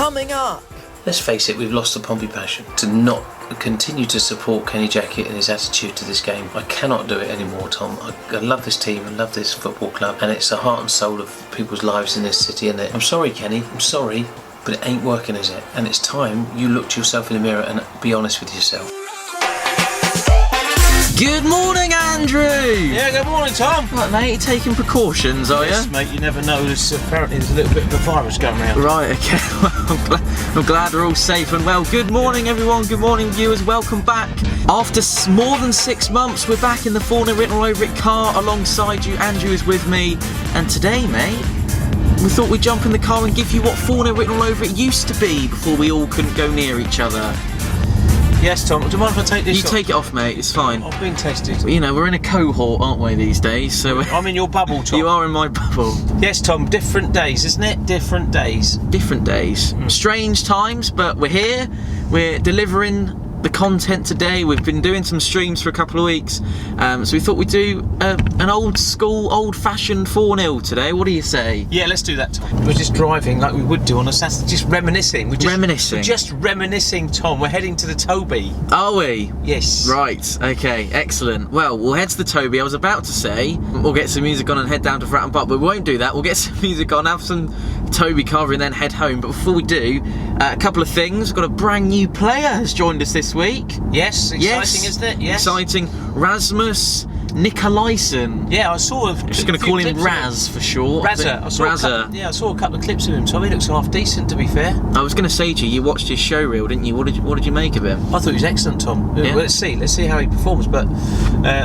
Coming up! Let's face it, we've lost the Pompey passion. To not continue to support Kenny Jackett and his attitude to this game, I cannot do it anymore, Tom. I love this team, I love this football club, and it's the heart and soul of people's lives in this city, isn't it? I'm sorry, Kenny, I'm sorry, but it ain't working, is it? And it's time you look to yourself in the mirror and be honest with yourself. Good morning, Andrew! Yeah, good morning, Tom. Right, mate, you taking precautions, are Yes, you? mate, you never know. Apparently there's a little bit of a virus going around. Right, okay, well, I'm glad we're all safe and well. Good morning, everyone. Good morning, viewers. Welcome back. After more than 6 months, we're back in the Fournilwrittenalloverit car alongside you. Andrew is with me. And today, mate, we thought we'd jump in the car and give you what Fournilwrittenalloverit used to be before we all couldn't go near each other. Yes, Tom. Do you mind if I take this off? You take it off, mate. It's fine. I've been tested. You know, we're in a cohort, aren't we, these days? So I'm in your bubble, Tom. You are in my bubble. Yes, Tom. Different days, isn't it? Different days. Different days. Strange times, but we're here. We're delivering the content today. We've been doing some streams for a couple of weeks, so we thought we'd do an old school, old-fashioned 4-0 today. What do you say? Yeah, let's do that, Tom. We're just driving like we would do on a Saturday, just reminiscing. We're just reminiscing, Tom. We're heading to the Toby. Are we? Yes. Right, okay, excellent. Well, we'll head to the Toby. I was about to say we'll get some music on and head down to Fratton Park, but we won't do that. We'll get some music on, have some Toby Carvery and then head home. But before we do, a couple of things. We've got a brand new player has joined us this week. Yes, exciting, isn't it? Yes. Exciting. Rasmus Nikolaisen. Yeah, I saw I'm just going to call him Raz for short. Razza. I saw a couple of clips of him, so he looks half decent, to be fair. I was going to say to you, you watched his show reel, didn't you? What did you make of him? I thought he was excellent, Tom. Yeah. Well, let's see how he performs. But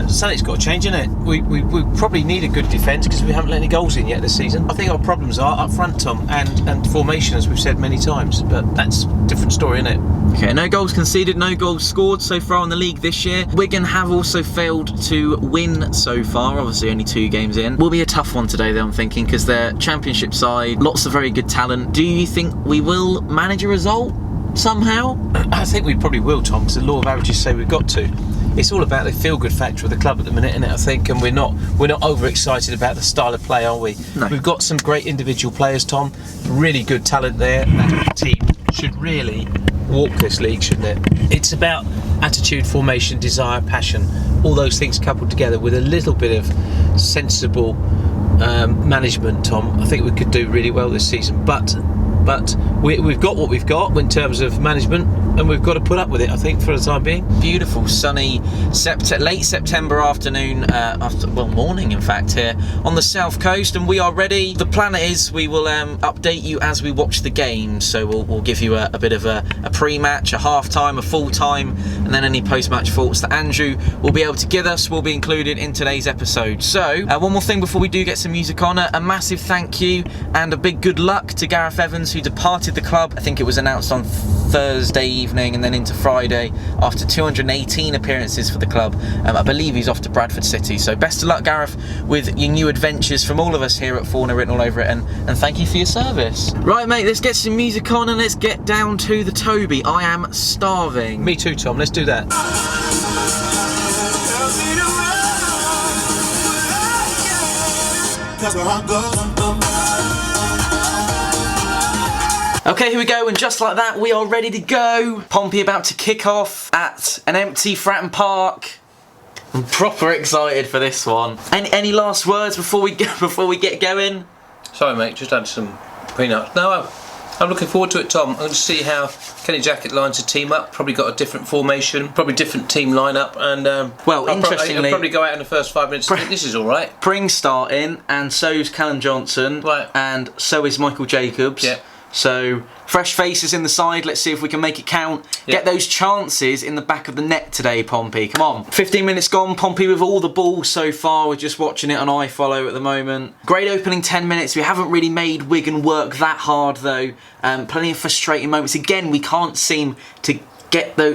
something's got to change, innit? We probably need a good defence because we haven't let any goals in yet this season. I think our problems are up front, Tom, and formation, as we've said many times. But that's a different story, innit? Okay, no goals conceded, no goals scored so far in the league this year. Wigan have also failed to win so far, obviously only 2 games in. Will be a tough one today though, I'm thinking, because they're championship side, lots of very good talent. Do you think we will manage a result somehow? I think we probably will, Tom, because the law of averages say we've got to. It's all about the feel-good factor of the club at the minute, isn't it? I think, and we're not overexcited about the style of play, are we? No. We've got some great individual players, Tom. Really good talent there. That team should really walk this league, shouldn't it? It's about attitude, formation, desire, passion. All those things coupled together with a little bit of sensible management, Tom. I think we could do really well this season. But we've got what we've got in terms of management, and we've got to put up with it, I think, for the time being. Beautiful sunny late September afternoon, morning in fact, here on the south coast, and we are ready. The plan is we will update you as we watch the game, so we'll give you a bit of a pre-match, a half-time, a full-time, and then any post-match thoughts that Andrew will be able to give us will be included in today's episode. So one more thing before we do get some music on, a massive thank you and a big good luck to Gareth Evans, who departed the club. I think it was announced on Thursday evening and then into Friday after 218 appearances for the club. I believe he's off to Bradford City, so best of luck, Gareth, with your new adventures from all of us here at Fournilwrittenalloverit, and thank you for your service. Right, mate, let's get some music on and let's get down to the Toby. I am starving. Me too, Tom, let's do that. Okay, here we go, and just like that, we are ready to go. Pompey about to kick off at an empty Fratton Park. I'm proper excited for this one. Any last words before we get going? Sorry, mate, just had some peanuts. No, I'm looking forward to it, Tom. I'm going to see how Kenny Jackett lines a team up. Probably got a different formation, probably different team lineup, and interestingly, I'll probably go out in the first 5 minutes. I think this is all right. Pring's starting, and so's Callum Johnson, right, and so is Michael Jacobs. Yeah. So, fresh faces in the side, let's see if we can make it count. Yeah. Get those chances in the back of the net today, Pompey. Come on. 15 minutes gone, Pompey with all the ball so far. We're just watching it on iFollow at the moment. Great opening 10 minutes. We haven't really made Wigan work that hard though. Plenty of frustrating moments. Again, we can't seem to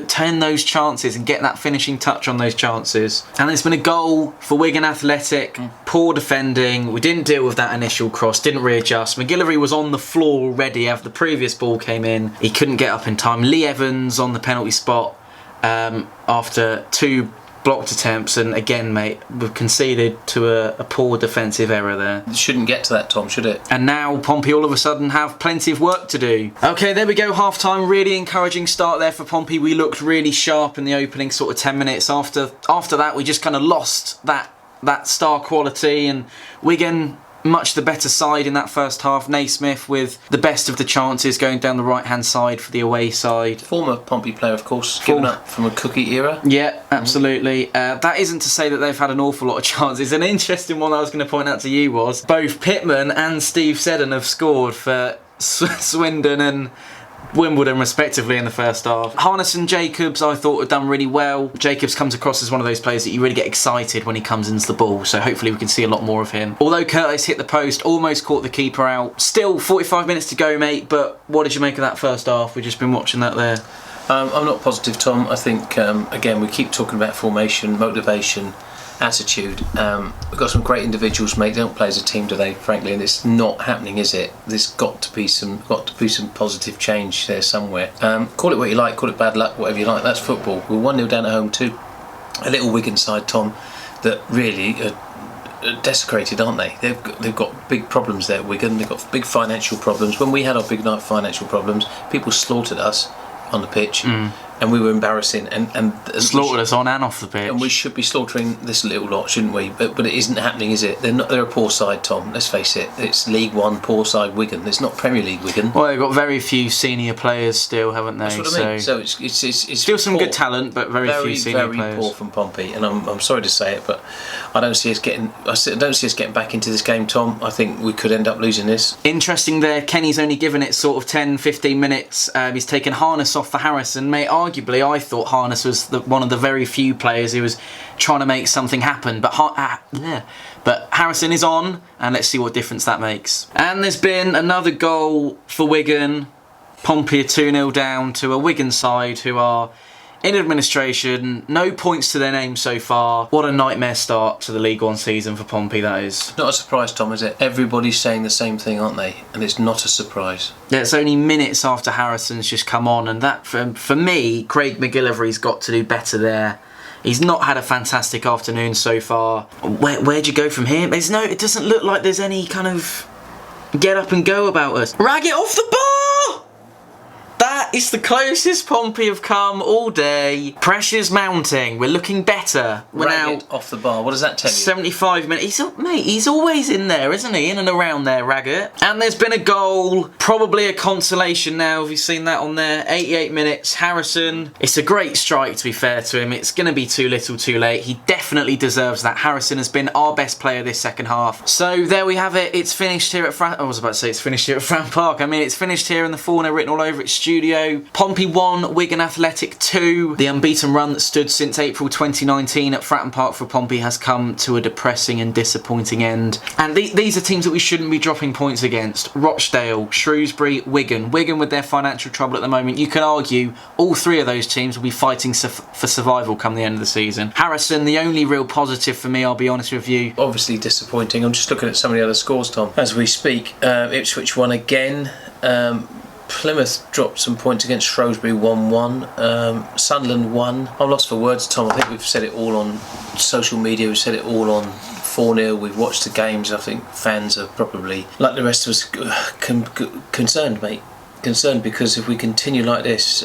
turn those chances and get that finishing touch on those chances. And there's been a goal for Wigan Athletic. Poor defending. We didn't deal with that initial cross, didn't readjust. McGillivray was on the floor already after the previous ball came in. He couldn't get up in time. Lee Evans on the penalty spot after 2 blocked attempts, and again, mate, we've conceded to a poor defensive error there. It shouldn't get to that, Tom, should it? And now Pompey all of a sudden have plenty of work to do. Okay, there we go, half time. Really encouraging start there for Pompey. We looked really sharp in the opening sort of 10 minutes. After that, we just kind of lost that star quality, and Wigan much the better side in that first half. Naismith with the best of the chances going down the right hand side for the away side. Former Pompey player, of course, given up from a Cookie era. Yeah, absolutely. That isn't to say that they've had an awful lot of chances. An interesting one I was going to point out to you was both Pittman and Steve Seddon have scored for Swindon and Wimbledon respectively in the first half. Harness and Jacobs I thought had done really well. Jacobs comes across as one of those players that you really get excited when he comes into the ball, so hopefully we can see a lot more of him. Although Curtis hit the post, almost caught the keeper out. Still 45 minutes to go, mate, but what did you make of that first half? We've just been watching that there. I'm not positive, Tom. I think, again, we keep talking about formation, motivation, attitude. We've got some great individuals, mate. They don't play as a team, do they? Frankly, and it's not happening, is it? There's got to be some positive change there somewhere. Call it what you like, call it bad luck, whatever you like. That's football. We're 1-0 down at home to a little Wigan side, Tom, that really are desecrated, aren't they? They've got big problems there at Wigan. They've got big financial problems. When we had our big night financial problems, people slaughtered us on the pitch, and we were embarrassing, and slaughtered us on and off the pitch. And we should be slaughtering this little lot, shouldn't we? But it isn't happening, is it? They're a poor side, Tom. Let's face it. It's League One poor side Wigan. It's not Premier League Wigan. Well, they've got very few senior players still, haven't they? That's what I mean. So it's still some poor. Good talent, but very few senior players. Very poor from Pompey, and I'm sorry to say it, but I don't see us getting back into this game, Tom. I think we could end up losing this. Interesting there. Kenny's only given it sort of 10-15 minutes. He's taken Harness off for Harrison. Mate, arguably, I thought Harness was one of the very few players who was trying to make something happen, but Harrison is on, and let's see what difference that makes. And there's been another goal for Wigan. Pompey are 2-0 down to a Wigan side who are in administration, no points to their name so far. What a nightmare start to the League One season for Pompey that is. Not a surprise, Tom, is it? Everybody's saying the same thing, aren't they? And it's not a surprise. Yeah, it's only minutes after Harrison's just come on, and that, for me, Craig McGillivray's got to do better there. He's not had a fantastic afternoon so far. Where'd you go from here? It doesn't look like there's any kind of get up and go about us. Rag it off the bar! That is the closest Pompey have come all day. Pressure's mounting. We're looking better. We're now off the bar. What does that tell you? 75 minutes. He's always in there, isn't he? In and around there, Raggett. And there's been a goal. Probably a consolation now. Have you seen that on there? 88 minutes. Harrison. It's a great strike, to be fair to him. It's going to be too little too late. He definitely deserves that. Harrison has been our best player this second half. So there we have it. It's finished here at it's finished here at Fran Park. I mean, it's finished here in the Fournilwrittenalloverit studio. Pompey 1, Wigan Athletic 2. The unbeaten run that stood since April 2019 at Fratton Park for Pompey has come to a depressing and disappointing end. And these are teams that we shouldn't be dropping points against. Rochdale, Shrewsbury, Wigan. Wigan with their financial trouble at the moment. You can argue all three of those teams will be fighting for survival come the end of the season. Harrison, the only real positive for me, I'll be honest with you. Obviously disappointing. I'm just looking at some of the other scores, Tom, as we speak. Ipswich won again. Plymouth dropped some points against Shrewsbury 1-1. Sunderland won. I'm lost for words, Tom. I think we've said it all on social media. We've said it all on 4-0. We've watched the games. I think fans are probably, like the rest of us, concerned, mate. Concerned because if we continue like this,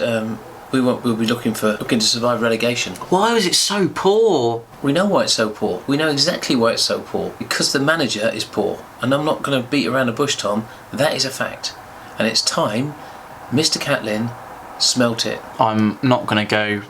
we'll be looking to survive relegation. Why was it so poor? We know why it's so poor. We know exactly why it's so poor. Because the manager is poor. And I'm not going to beat around the bush, Tom. That is a fact. And it's time Mr. Catlin smelt it. I'm not going to go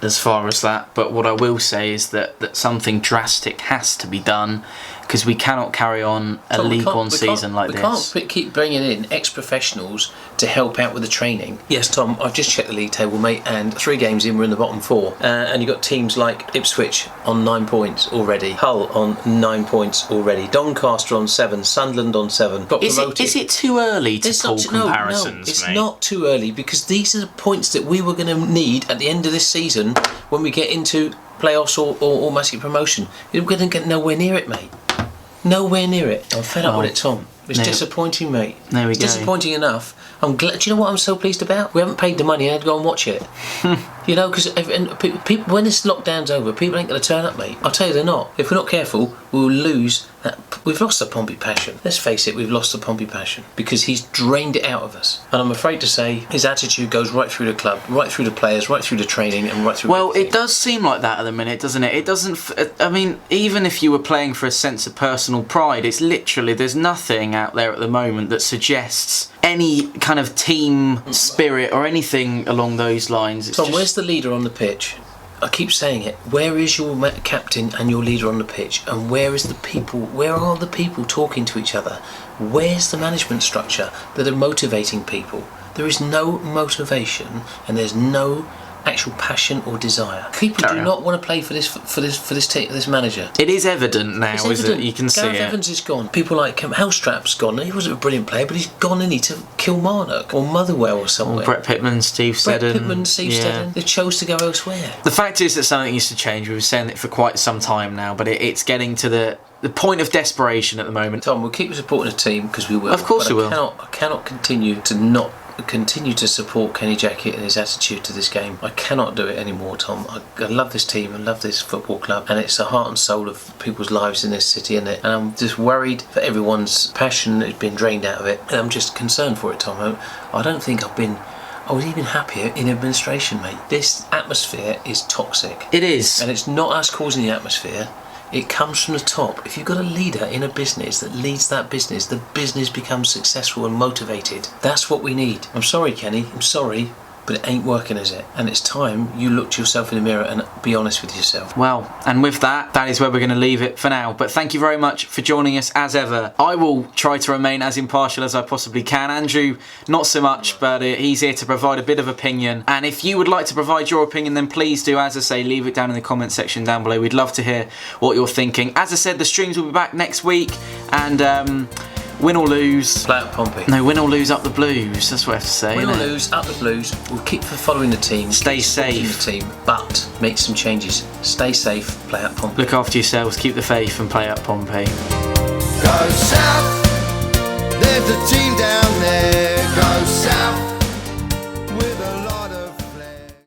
as far as that, but what I will say is that something drastic has to be done, because we cannot carry on a League One season like this. We can't keep bringing in ex-professionals to help out with the training. Yes, Tom, I've just checked the league table, mate, and 3 games in, we're in the bottom 4. And you've got teams like Ipswich on 9 points already, Hull on 9 points already, Doncaster on 7, Sunderland on 7. Got promoted. Is it too early to pull comparisons, it's mate? not too early, because these are the points that we were going to need at the end of this season when we get into playoffs or automatic promotion. You're going to get nowhere near it, mate. Nowhere near it. I'm fed up with it, Tom. It's disappointing, mate. There we it's go. Disappointing enough. I'm glad. Do you know what I'm so pleased about? We haven't paid the money. I had to go and watch it. You know, because people, when this lockdown's over, people ain't going to turn up, mate. I'll tell you, they're not. If we're not careful, we'll lose that. We've lost the Pompey passion. Let's face it, we've lost the Pompey passion because he's drained it out of us. And I'm afraid to say, his attitude goes right through the club, right through the players, right through the training, and right through. Well, it does seem like that at the minute, doesn't it? It doesn't. I mean, even if you were playing for a sense of personal pride, it's literally there's nothing out there at the moment that suggests any kind of team spirit or anything along those lines. It's Tom, where's the leader on the pitch? I keep saying it. Where is your captain and your leader on the pitch? And where is the people? Where are the people talking to each other? Where's the management structure that are motivating people? There is no motivation, and there's no actual passion or desire. People do not want to play for this manager. It is evident now, isn't it? You can see Gareth it. Evans is gone. People like Hellstrap's gone. He wasn't a brilliant player, but he's gone, isn't he, to Kilmarnock or Motherwell or somewhere. Brett Pittman, Steve Seddon. They chose to go elsewhere. The fact is that something needs to change. We've been saying it for quite some time now, but it's getting to the point of desperation at the moment. Tom, we'll keep supporting the team because we will. Of course we will. I cannot continue to support Kenny Jackett and his attitude to this game. I cannot do it anymore, Tom. I love this team, I love this football club, and it's the heart and soul of people's lives in this city, isn't it? And I'm just worried for everyone's passion that's been drained out of it, and I'm just concerned for it, Tom. I don't think I was even happier in administration, mate. This atmosphere is toxic. It is. And it's not us causing the atmosphere. It comes from the top. If you've got a leader in a business that leads that business, the business becomes successful and motivated. That's what we need. I'm sorry, Kenny. I'm sorry, but it ain't working, is it? And it's time you look to yourself in the mirror and be honest with yourself. Well, and with that is where we're going to leave it for now. But thank you very much for joining us as ever. I will try to remain as impartial as I possibly can. Andrew, not so much, but he's here to provide a bit of opinion. And if you would like to provide your opinion, then please do, as I say, leave it down in the comment section down below. We'd love to hear what you're thinking. As I said, the streams will be back next week, and win or lose. Play up Pompey. No, win or lose, up the Blues. That's what I have to say. Win or innit? lose, up the Blues. We'll keep following the team. Stay keep supporting safe. the team, but make some changes. Stay safe. Play up Pompey. Look after yourselves, keep the faith, and play up Pompey. Go south, there's a team down